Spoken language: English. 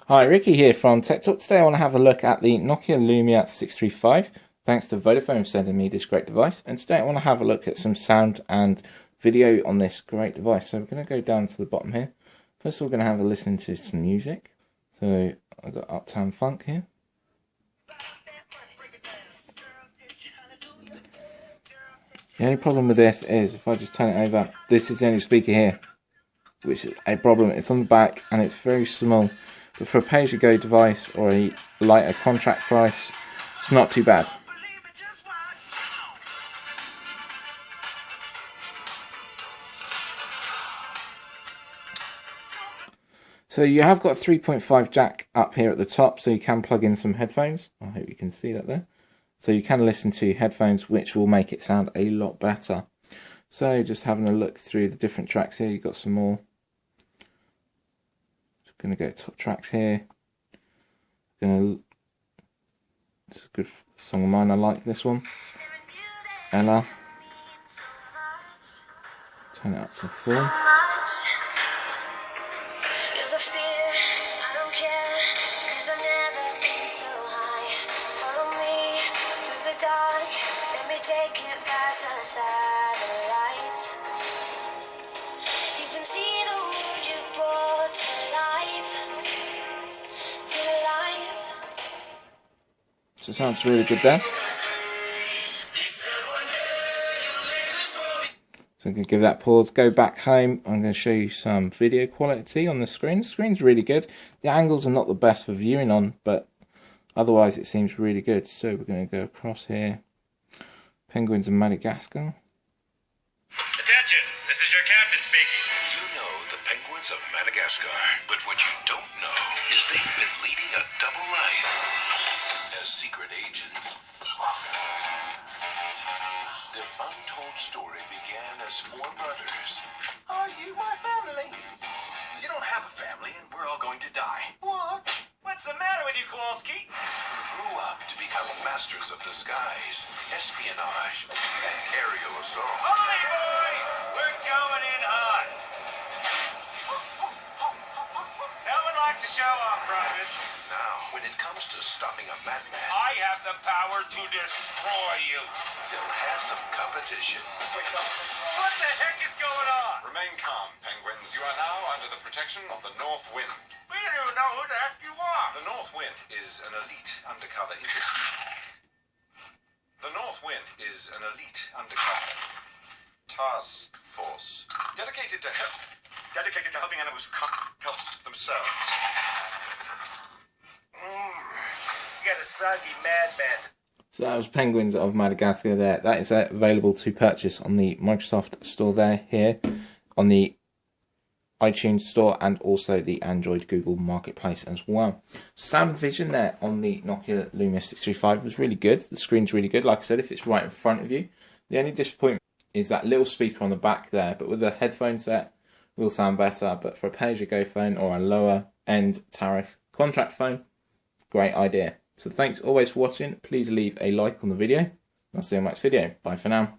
Hi, Ricky here from Tech Talk. Today I want to have a look at the Nokia Lumia 635. Thanks to Vodafone for sending me this great device. And today I want to have a look at some sound and video on this great device. So we're going to go down to the bottom here. First of all, we're going to have a listen to some music. So I've got Uptown Funk here. The only problem with this is if I just turn it over, this is the only speaker here, which is a problem. It's on the back and it's very small. But for a pay-as-you-go device or a lighter contract price, it's not too bad. So you have got a 3.5 jack up here at the top, so you can plug in some headphones. I hope you can see that there. So you can listen to headphones, which will make it sound a lot better. So just having a look through the different tracks here, you've got some more. Going to go top tracks here. This is a good song of mine. I like this one. Ella. Turn it up to full. So it sounds really good there. So I'm going to give that pause, go back home. I'm going to show you some video quality on the screen. The screen's really good. The angles are not the best for viewing on, but otherwise it seems really good. So we're going to go across here. Penguins of Madagascar. Attention, this is your captain speaking. You know the penguins of Madagascar, but what you don't know is they've been leading a double life as secret agents. Their untold story began as four brothers. Are you my family? You don't have a family and we're all going to die. What? What's the matter with you, Kowalski? Who grew up to become masters of disguise, espionage, and aerial assault. Follow me, boys! We're going in hot. No one likes to show off, brothers. Now, when it comes to stopping a madman, I have the power to destroy you. they'll have some competition. What the heck is going on? Remain calm, penguins. You are now under the protection of the North Wind. We don't even know who the heck you are. The North Wind is an elite undercover agency. The North Wind is an elite undercover task force dedicated to helping animals help themselves. You got a soggy madman. So that was Penguins of Madagascar there. That is available to purchase on the Microsoft store there, here, on the iTunes store and also the Android Google Marketplace as well. Sound vision there on the Nokia Lumia 635 was really good. The screen's really good. Like I said, if it's right in front of you. The only disappointment is that little speaker on the back there, but with the headphone set, it will sound better. But for a pay-as-you-go phone or a lower end tariff contract phone, great idea. So thanks always for watching. Please leave a like on the video. I'll see you in the next video. Bye for now.